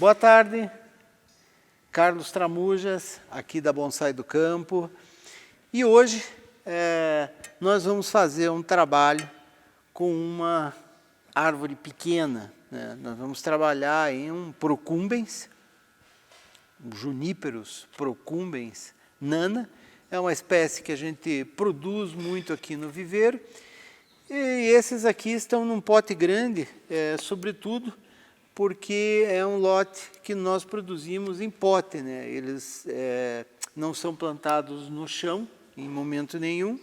Boa tarde, Carlos Tramujas, aqui da Bonsai do Campo. E hoje nós vamos fazer um trabalho com uma árvore pequena, né? Nós vamos trabalhar em um procumbens, um Juniperus procumbens nana. É uma espécie que a gente produz muito aqui no viveiro. E esses aqui estão num pote grande, sobretudo porque é um lote que nós produzimos em pote, né? Eles não são plantados no chão em momento nenhum,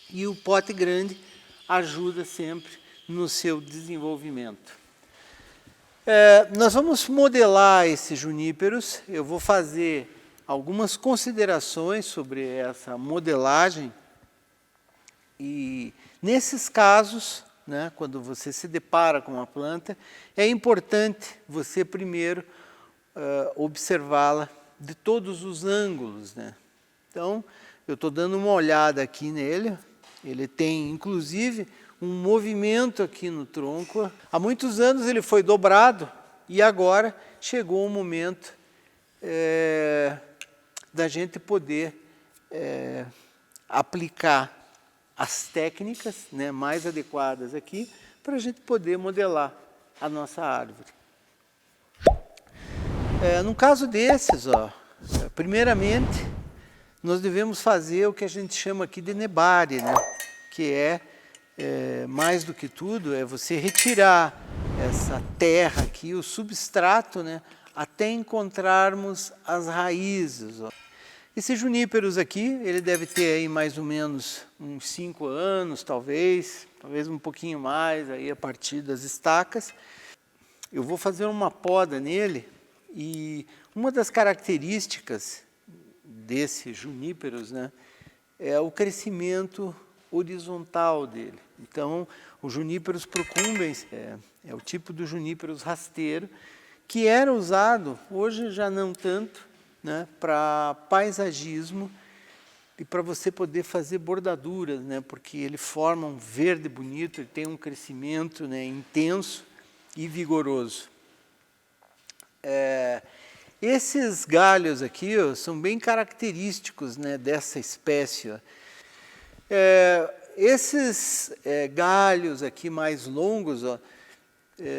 e o pote grande ajuda sempre no seu desenvolvimento. Nós vamos modelar esses juníperos. Eu vou fazer algumas considerações sobre essa modelagem, e nesses casos, né, quando você se depara com uma planta, é importante você primeiro observá-la de todos os ângulos, né? Então, eu estou dando uma olhada aqui nele. Ele tem, inclusive, um movimento aqui no tronco. Há muitos anos ele foi dobrado e agora chegou o momento da gente poder aplicar as técnicas, né, mais adequadas aqui para a gente poder modelar a nossa árvore. No caso desses, primeiramente, nós devemos fazer o que a gente chama aqui de nebare, né, que mais do que tudo, você retirar essa terra aqui, o substrato, né, até encontrarmos as raízes. Esse juníperos aqui, ele deve ter aí mais ou menos uns 5 anos, talvez um pouquinho mais, aí a partir das estacas. Eu vou fazer uma poda nele, e uma das características desse juníperos, né, é o crescimento horizontal dele. Então, o Juniperus procumbens é o tipo do juníperos rasteiro, que era usado, hoje já não tanto, né, para paisagismo e para você poder fazer bordaduras, né, porque ele forma um verde bonito, ele tem um crescimento, né, intenso e vigoroso. Esses galhos aqui são bem característicos, né, dessa espécie. Esses galhos aqui mais longos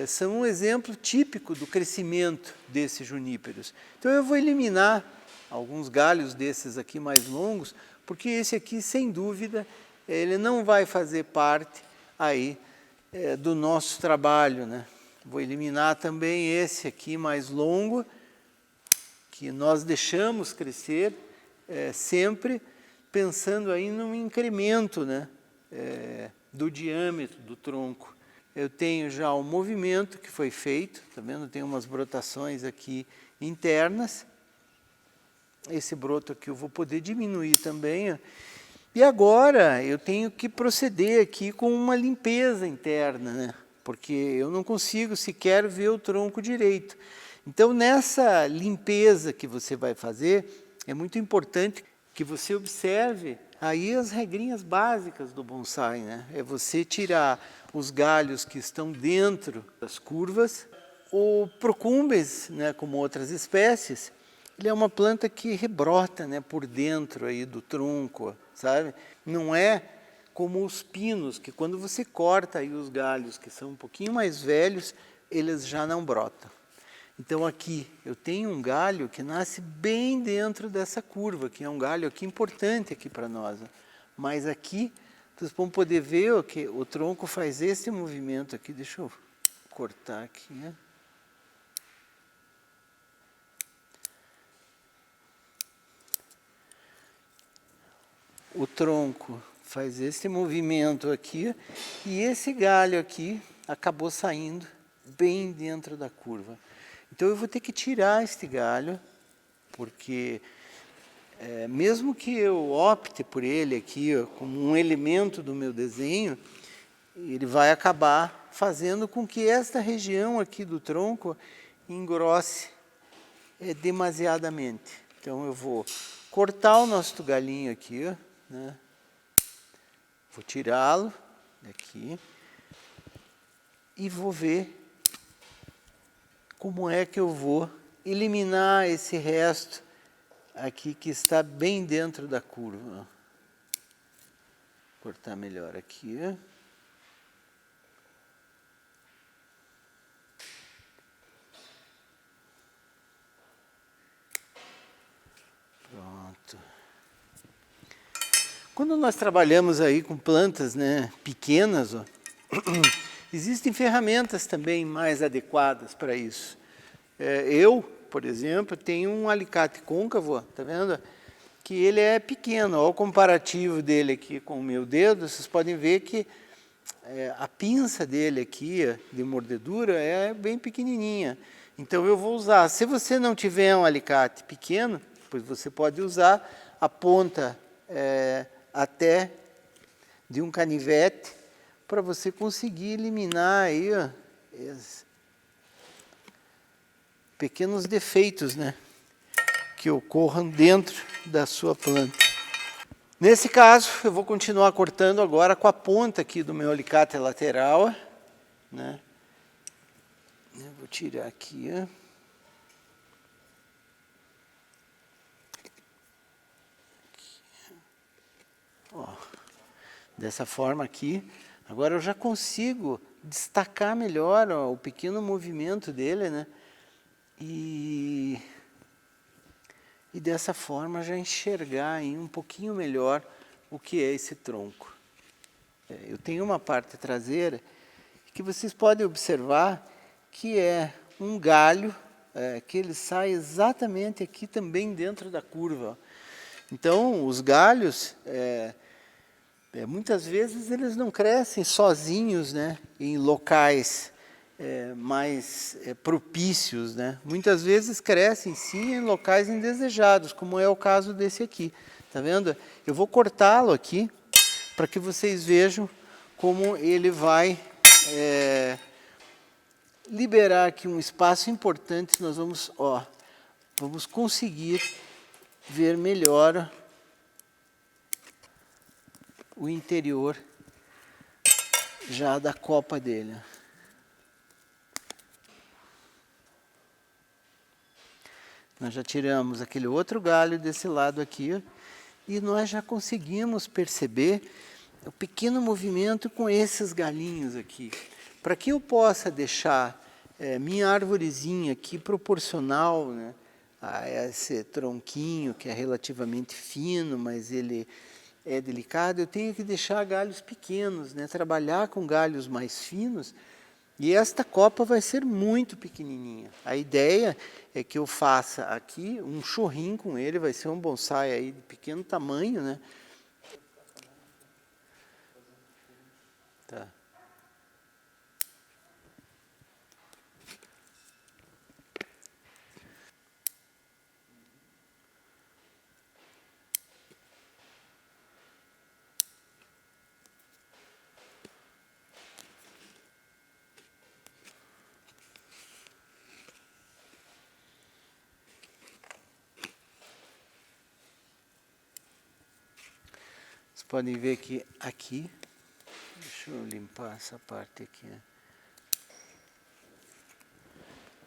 são um exemplo típico do crescimento desses juníperos. Então eu vou eliminar alguns galhos desses aqui mais longos, porque esse aqui, sem dúvida, ele não vai fazer parte aí do nosso trabalho, né? Vou eliminar também esse aqui mais longo, que nós deixamos crescer, sempre pensando aí num incremento, né, do diâmetro do tronco. Eu tenho já um movimento que foi feito, tá vendo? Tem umas brotações aqui internas. Esse broto aqui eu vou poder diminuir também. E agora eu tenho que proceder aqui com uma limpeza interna, né? Porque eu não consigo sequer ver o tronco direito. Então, nessa limpeza que você vai fazer, é muito importante que você observe aí as regrinhas básicas do bonsai, né? É você tirar os galhos que estão dentro das curvas. O procumbens, né, como outras espécies, ele é uma planta que rebrota, né, por dentro aí do tronco, sabe? Não é como os pinos, que quando você corta aí os galhos que são um pouquinho mais velhos, eles já não brotam. Então aqui eu tenho um galho que nasce bem dentro dessa curva, que é um galho aqui importante aqui para nós. Mas aqui vocês vão poder ver que o tronco faz esse movimento aqui. Deixa eu cortar aqui, né? O tronco faz esse movimento aqui, e esse galho aqui acabou saindo bem dentro da curva. Então eu vou ter que tirar este galho, porque mesmo que eu opte por ele aqui como um elemento do meu desenho, ele vai acabar fazendo com que esta região aqui do tronco engrosse demasiadamente. Então eu vou cortar o nosso galinho aqui, né? Vou tirá-lo daqui e vou ver como é que eu vou eliminar esse resto aqui que está bem dentro da curva. Cortar melhor aqui. Pronto. Quando nós trabalhamos aí com plantas, né, pequenas, ó, existem ferramentas também mais adequadas para isso. Eu, por exemplo, tenho um alicate côncavo, ó, tá vendo? Que ele é pequeno. Olha o comparativo dele aqui com o meu dedo, vocês podem ver que a pinça dele aqui, de mordedura, é bem pequenininha. Então eu vou usar, se você não tiver um alicate pequeno, pois você pode usar a ponta até de um canivete para você conseguir eliminar aí, ó, esses pequenos defeitos, né, que ocorram dentro da sua planta. Nesse caso, eu vou continuar cortando agora com a ponta aqui do meu alicate lateral, né? Eu vou tirar aqui, ó, dessa forma aqui. Agora eu já consigo destacar melhor, ó, o pequeno movimento dele, né? E dessa forma já enxergar aí um pouquinho melhor o que é esse tronco. Eu tenho uma parte traseira que vocês podem observar que é um galho que ele sai exatamente aqui também dentro da curva. Então os galhos, muitas vezes eles não crescem sozinhos, né, em locais mais propícios, né? Muitas vezes crescem sim em locais indesejados, como é o caso desse aqui. Tá vendo? Eu vou cortá-lo aqui para que vocês vejam como ele vai liberar aqui um espaço importante. Nós vamos conseguir ver melhor o interior já da copa dele. Nós já tiramos aquele outro galho desse lado aqui e nós já conseguimos perceber o pequeno movimento com esses galinhos aqui. Para que eu possa deixar minha arvorezinha aqui proporcional, né, a esse tronquinho que é relativamente fino, mas ele é delicado, eu tenho que deixar galhos pequenos, né, trabalhar com galhos mais finos. E esta copa vai ser muito pequenininha. A ideia é que eu faça aqui um chorrinho com ele, vai ser um bonsai aí de pequeno tamanho, né? Tá. Vocês podem ver que aqui, deixa eu limpar essa parte aqui, né?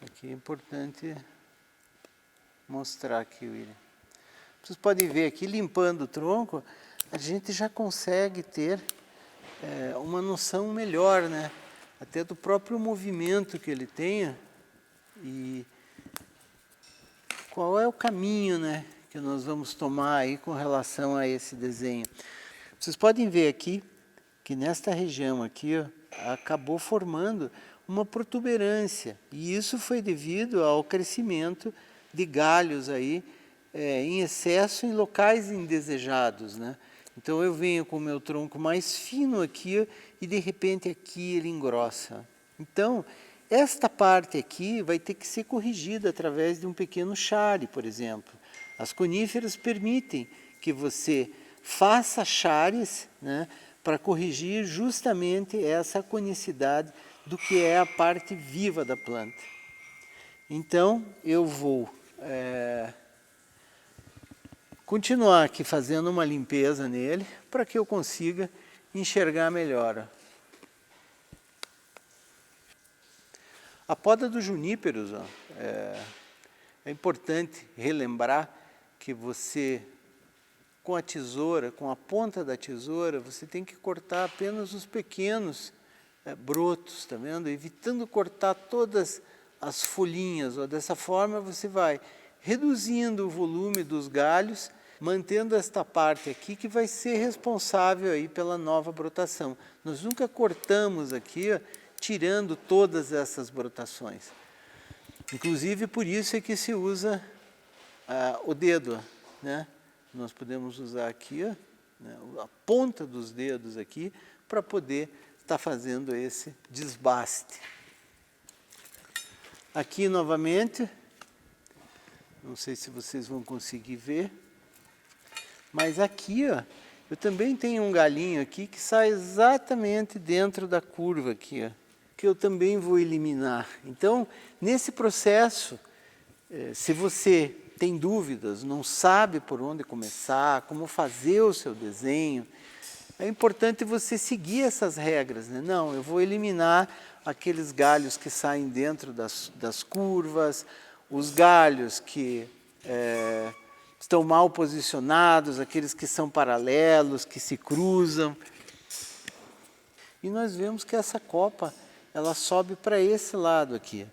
Aqui é importante mostrar aqui, William. Vocês podem ver aqui, limpando o tronco, a gente já consegue ter uma noção melhor, né? Até do próprio movimento que ele tenha e qual é o caminho, né, que nós vamos tomar aí com relação a esse desenho. Vocês podem ver aqui que nesta região aqui, ó, acabou formando uma protuberância e isso foi devido ao crescimento de galhos aí em excesso em locais indesejados, né? Então eu venho com o meu tronco mais fino aqui, ó, e de repente aqui ele engrossa. Então esta parte aqui vai ter que ser corrigida através de um pequeno chare, por exemplo. As coníferas permitem que você faça chares, né, para corrigir justamente essa conicidade do que é a parte viva da planta. Então eu vou continuar aqui fazendo uma limpeza nele para que eu consiga enxergar melhor. A poda dos juníperos, ó, é importante relembrar que você, com a tesoura, com a ponta da tesoura, você tem que cortar apenas os pequenos brotos, tá vendo? Evitando cortar todas as folhinhas, ó. Dessa forma você vai reduzindo o volume dos galhos, mantendo esta parte aqui que vai ser responsável aí pela nova brotação. Nós nunca cortamos aqui, ó, tirando todas essas brotações. Inclusive por isso é que se usa o dedo, né? Nós podemos usar aqui, ó, né, a ponta dos dedos aqui para poder estar fazendo esse desbaste. Aqui novamente, não sei se vocês vão conseguir ver, mas aqui, ó, eu também tenho um galinho aqui que sai exatamente dentro da curva aqui, ó, que eu também vou eliminar. Então, nesse processo, se você tem dúvidas, não sabe por onde começar, como fazer o seu desenho, é importante você seguir essas regras, né? Não, eu vou eliminar aqueles galhos que saem dentro das curvas, os galhos que estão mal posicionados, aqueles que são paralelos, que se cruzam. E nós vemos que essa copa, ela sobe para esse lado aqui.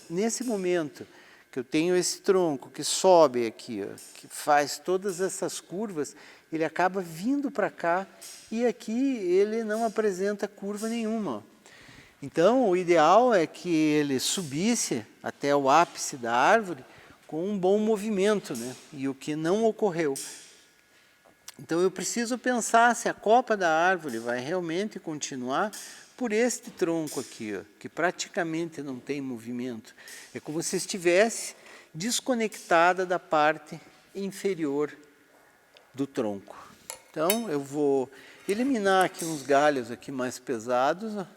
Nesse momento que eu tenho esse tronco que sobe aqui, ó, que faz todas essas curvas, ele acaba vindo para cá e aqui ele não apresenta curva nenhuma. Então, o ideal é que ele subisse até o ápice da árvore com um bom movimento, né? E o que não ocorreu. Então, eu preciso pensar se a copa da árvore vai realmente continuar por este tronco aqui, ó, que praticamente não tem movimento. É como se estivesse desconectada da parte inferior do tronco. Então, eu vou eliminar aqui uns galhos aqui mais pesados, ó,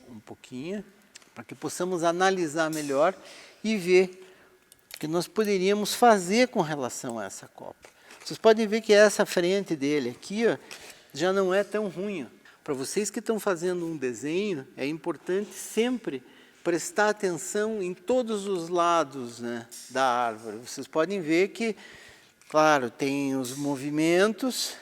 um pouquinho, para que possamos analisar melhor e ver o que nós poderíamos fazer com relação a essa copa. Vocês podem ver que essa frente dele aqui, ó, já não é tão ruim, ó. Para vocês que estão fazendo um desenho, é importante sempre prestar atenção em todos os lados, né, da árvore. Vocês podem ver que, claro, tem os movimentos,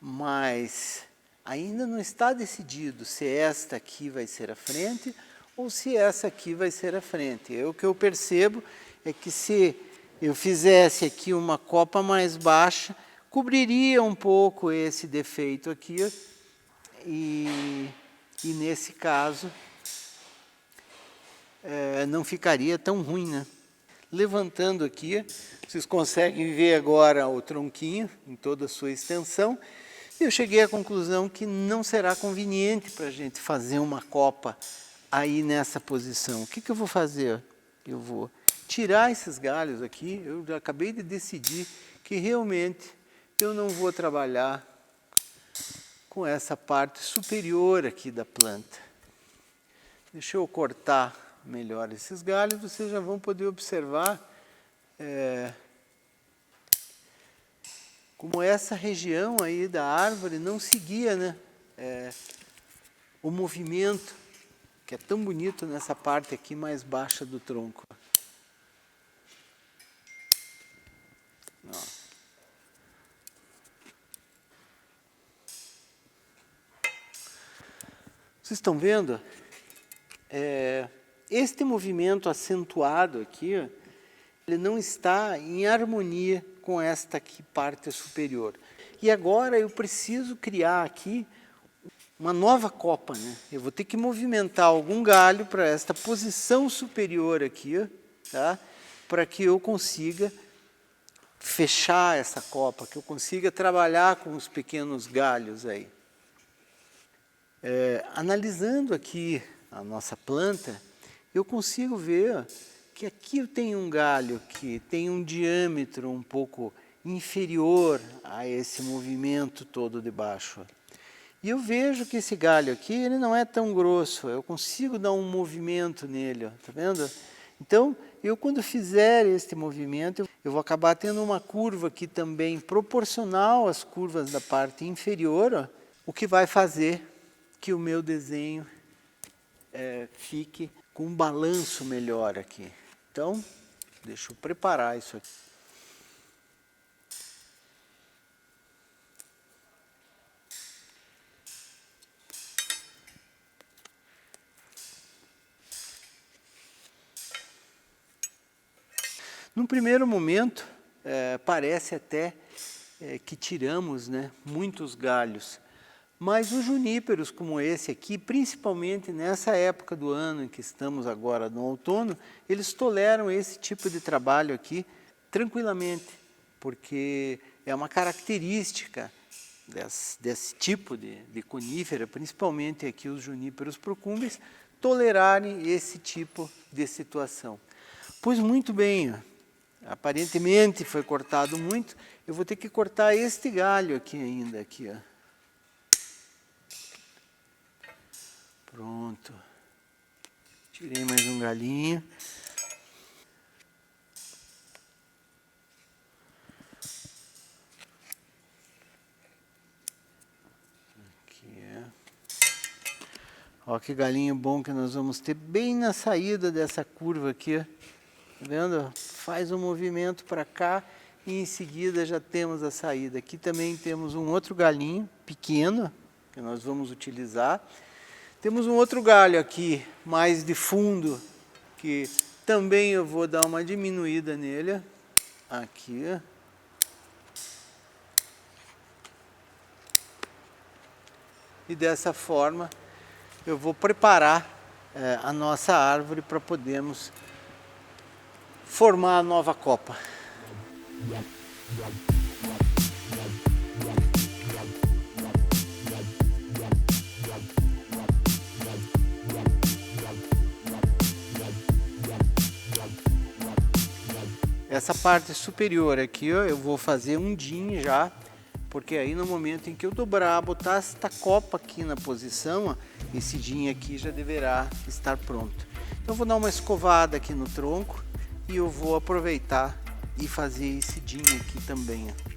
mas ainda não está decidido se esta aqui vai ser a frente ou se essa aqui vai ser a frente. O que eu percebo é que se eu fizesse aqui uma copa mais baixa, cobriria um pouco esse defeito aqui e nesse caso não ficaria tão ruim, né? Levantando aqui, vocês conseguem ver agora o tronquinho em toda a sua extensão. Eu cheguei à conclusão que não será conveniente para a gente fazer uma copa aí nessa posição. O que eu vou fazer? Eu vou tirar esses galhos aqui. Eu já acabei de decidir que realmente eu não vou trabalhar com essa parte superior aqui da planta. Deixa eu cortar melhor esses galhos, vocês já vão poder observar como essa região aí da árvore não seguia, né, o movimento que é tão bonito nessa parte aqui mais baixa do tronco. Ó. Vocês estão vendo? Este movimento acentuado aqui, ó, ele não está em harmonia com esta aqui parte superior. E agora eu preciso criar aqui uma nova copa, né? Eu vou ter que movimentar algum galho para esta posição superior aqui, ó, tá? Para que eu consiga fechar essa copa, que eu consiga trabalhar com os pequenos galhos aí. Analisando aqui a nossa planta, eu consigo ver que aqui eu tenho um galho que tem um diâmetro um pouco inferior a esse movimento todo de baixo. E eu vejo que esse galho aqui, ele não é tão grosso, eu consigo dar um movimento nele, ó, tá vendo? Então, eu quando fizer este movimento, eu vou acabar tendo uma curva aqui também proporcional às curvas da parte inferior, ó, o que vai fazer que o meu desenho fique com um balanço melhor aqui. Então, deixa eu preparar isso aqui. Num primeiro momento, parece até que tiramos, né, muitos galhos, mas os juníperos como esse aqui, principalmente nessa época do ano em que estamos agora no outono, eles toleram esse tipo de trabalho aqui tranquilamente, porque é uma característica desse tipo de conífera, principalmente aqui os juníperos procumbens, tolerarem esse tipo de situação. Pois muito bem, aparentemente foi cortado muito, eu vou ter que cortar este galho aqui ainda, aqui, ó. Pronto. Tirei mais um galhinho. Aqui, ó, que galinho bom que nós vamos ter bem na saída dessa curva aqui, ó. Tá vendo? Faz um movimento para cá e em seguida já temos a saída. Aqui também temos um outro galinho pequeno que nós vamos utilizar. Temos um outro galho aqui mais de fundo que também eu vou dar uma diminuída nele. Aqui. E dessa forma eu vou preparar a nossa árvore para podermos formar a nova copa. Essa parte superior aqui, ó, eu vou fazer um din já, porque aí no momento em que eu dobrar, botar esta copa aqui na posição, ó, esse din aqui já deverá estar pronto. Então eu vou dar uma escovada aqui no tronco e eu vou aproveitar e fazer esse din aqui também, ó.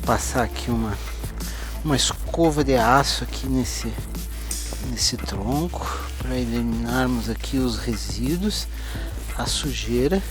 Passar aqui uma escova de aço aqui nesse tronco para eliminarmos aqui os resíduos, a sujeira.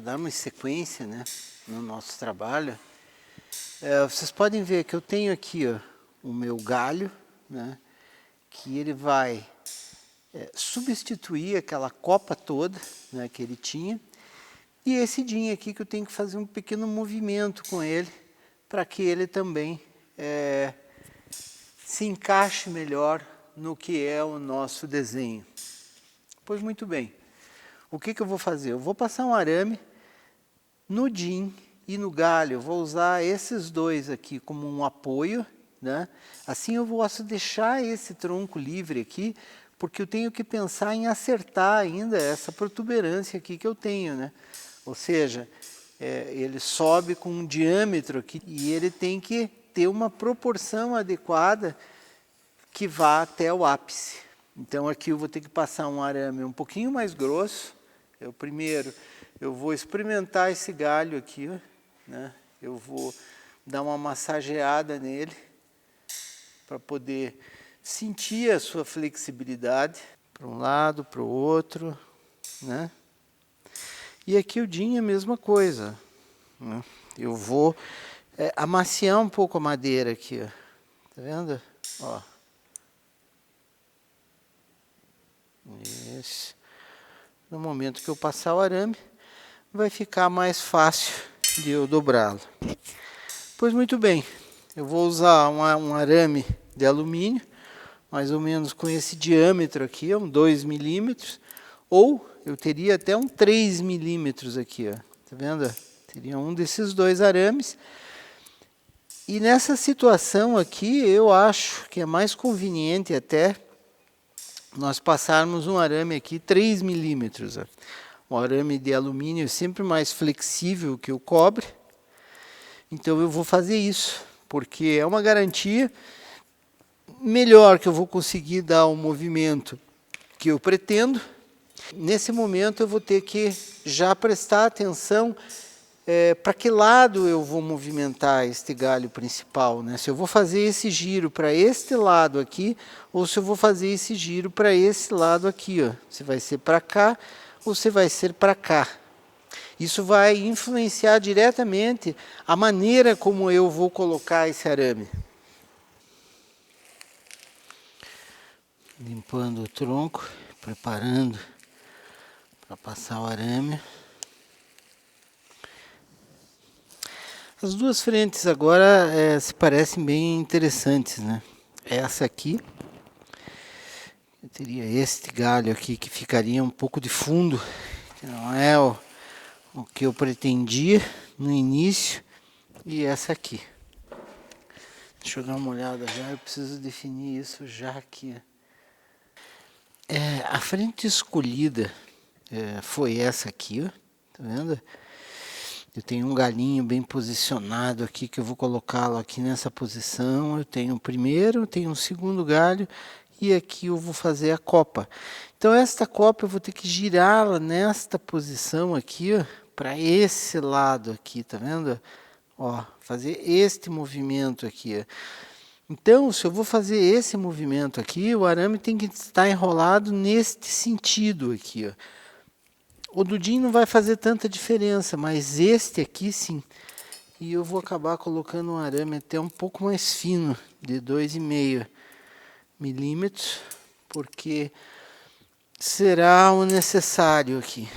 darmos sequência, né, no nosso trabalho, vocês podem ver que eu tenho aqui, ó, o meu galho, né, que ele vai substituir aquela copa toda, né, que ele tinha, e esse DIN aqui que eu tenho que fazer um pequeno movimento com ele, para que ele também se encaixe melhor no que é o nosso desenho. Pois muito bem, o que eu vou fazer? Eu vou passar um arame no DIN e no galho. Eu vou usar esses dois aqui como um apoio, né? Assim eu posso deixar esse tronco livre aqui, porque eu tenho que pensar em acertar ainda essa protuberância aqui que eu tenho, né? Ou seja, ele sobe com um diâmetro aqui e ele tem que ter uma proporção adequada que vá até o ápice. Então aqui eu vou ter que passar um arame um pouquinho mais grosso. Primeiro eu vou experimentar esse galho aqui, ó, né? Eu vou dar uma massageada nele para poder sentir a sua flexibilidade para um lado, para o outro, né? E aqui o DIN é a mesma coisa, né? Eu vou amaciar um pouco a madeira aqui, ó. Tá vendo? Ó. Isso. No momento que eu passar o arame, vai ficar mais fácil de eu dobrá-lo. Pois muito bem, eu vou usar um arame de alumínio, mais ou menos com esse diâmetro aqui, 2 milímetros, ou eu teria até um 3 milímetros aqui, ó. Tá vendo? Teria um desses dois arames. E nessa situação aqui, eu acho que é mais conveniente até nós passarmos um arame aqui 3 milímetros. O arame de alumínio é sempre mais flexível que o cobre. Então eu vou fazer isso, porque é uma garantia melhor que eu vou conseguir dar o movimento que eu pretendo. Nesse momento eu vou ter que já prestar atenção para que lado eu vou movimentar este galho principal, né? Se eu vou fazer esse giro para este lado aqui, ou se eu vou fazer esse giro para esse lado aqui, ó. Se vai ser para cá, ou se vai ser para cá. Isso vai influenciar diretamente a maneira como eu vou colocar esse arame. Limpando o tronco, preparando para passar o arame. As duas frentes agora se parecem bem interessantes, né? Essa aqui, eu teria este galho aqui que ficaria um pouco de fundo, que não é o que eu pretendia no início, e essa aqui. Deixa eu dar uma olhada já, eu preciso definir isso já aqui. A frente escolhida foi essa aqui, ó, tá vendo? Eu tenho um galinho bem posicionado aqui, que eu vou colocá-lo aqui nessa posição. Eu tenho o primeiro, eu tenho um segundo galho, e aqui eu vou fazer a copa. Então esta copa eu vou ter que girá-la nesta posição aqui, ó, para esse lado aqui, tá vendo? Ó, fazer este movimento aqui, ó. Então, se eu vou fazer esse movimento aqui, o arame tem que estar enrolado neste sentido aqui, ó. O do DIN não vai fazer tanta diferença, mas este aqui sim. E eu vou acabar colocando um arame até um pouco mais fino, de 2,5 milímetros, porque será o necessário aqui.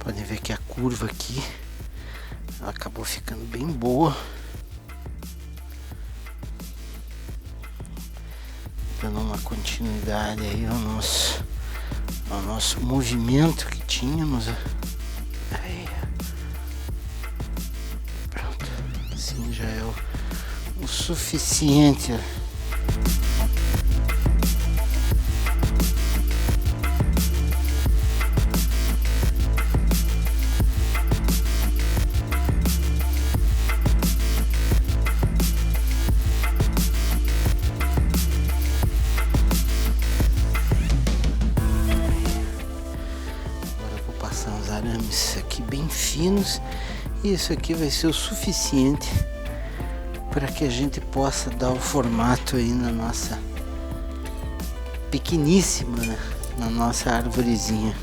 Podem ver que a curva aqui ela acabou ficando bem boa. continuidade aí ao nosso movimento que tínhamos. Aí. Pronto. Assim já é o suficiente. Aqui bem finos, e isso aqui vai ser o suficiente para que a gente possa dar o formato aí na nossa pequeníssima, né? Na nossa arvorezinha.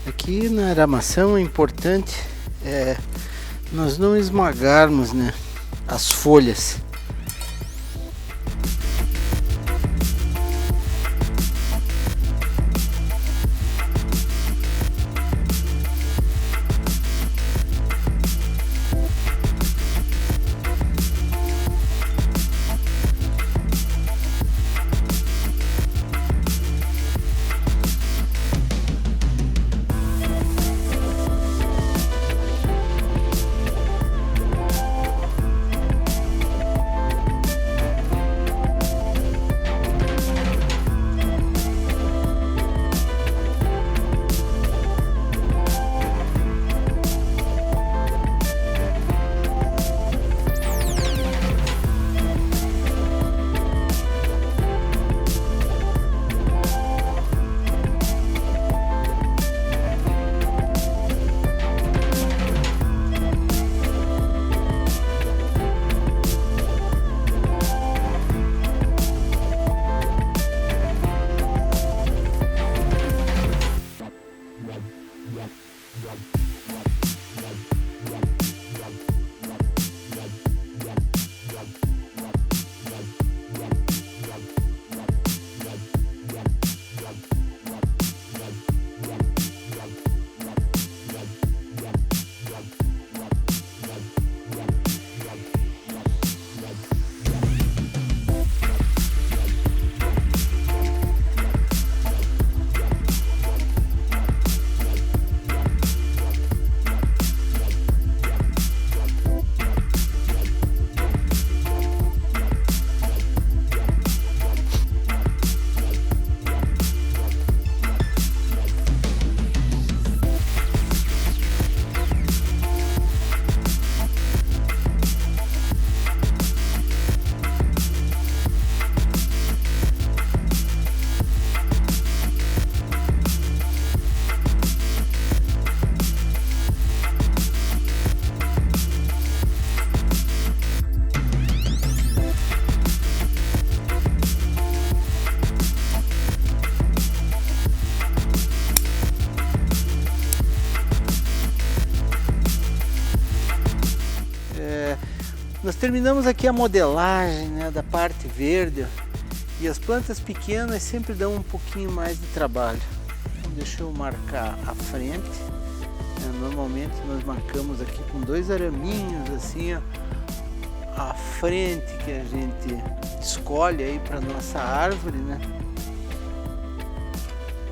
Aqui na aramação é importante nós não esmagarmos, né, as folhas. Nós terminamos aqui a modelagem, né, da parte verde, e as plantas pequenas sempre dão um pouquinho mais de trabalho. Então, deixa eu marcar a frente. Normalmente nós marcamos aqui com 2 araminhos assim, ó, a frente que a gente escolhe aí para nossa árvore, né?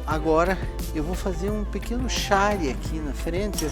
Agora eu vou fazer um pequeno chare aqui na frente.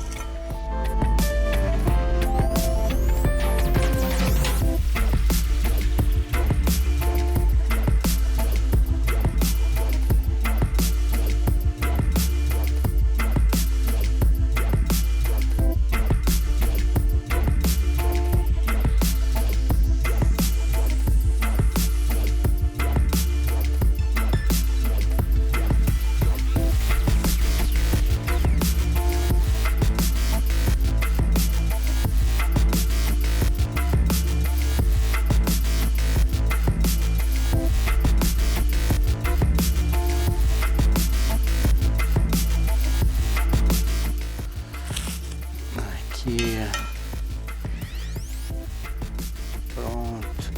Pronto,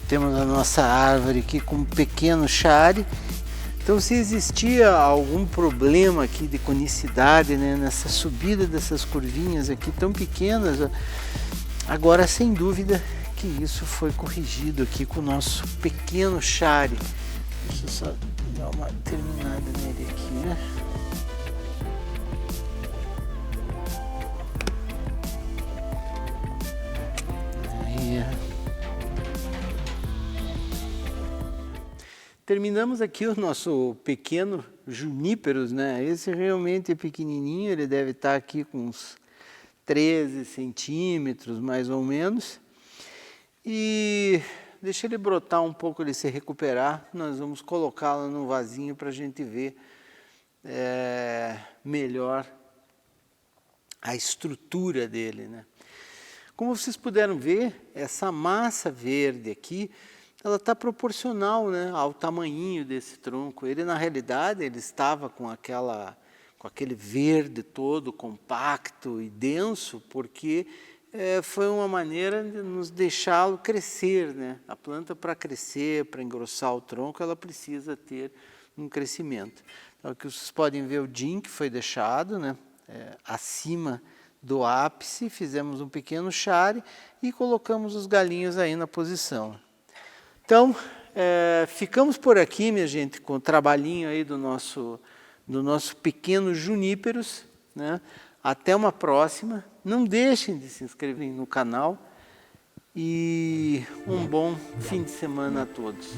temos a nossa árvore aqui com um pequeno chare. Então, se existia algum problema aqui de conicidade, né, nessa subida dessas curvinhas aqui tão pequenas, ó, agora sem dúvida que isso foi corrigido aqui com o nosso pequeno chare. Deixa eu só dar uma terminada nele aqui, né? Terminamos aqui o nosso pequeno juníperos, né? Esse realmente é pequenininho, ele deve estar aqui com uns 13 centímetros, mais ou menos. E deixa ele brotar um pouco, ele se recuperar. Nós vamos colocá-lo no vasinho para a gente ver melhor a estrutura dele, né? Como vocês puderam ver, essa massa verde aqui, ela está proporcional, né, ao tamanhinho desse tronco. Ele, na realidade, ele estava com aquele verde todo compacto e denso, porque foi uma maneira de nos deixá-lo crescer, né? A planta, para crescer, para engrossar o tronco, ela precisa ter um crescimento. Então, aqui vocês podem ver o DIN que foi deixado, né, acima do ápice, fizemos um pequeno chare e colocamos os galinhos aí na posição. Então, ficamos por aqui, minha gente, com o trabalhinho aí do nosso pequeno juníperos, né? Até uma próxima. Não deixem de se inscrever no canal e um bom fim de semana a todos.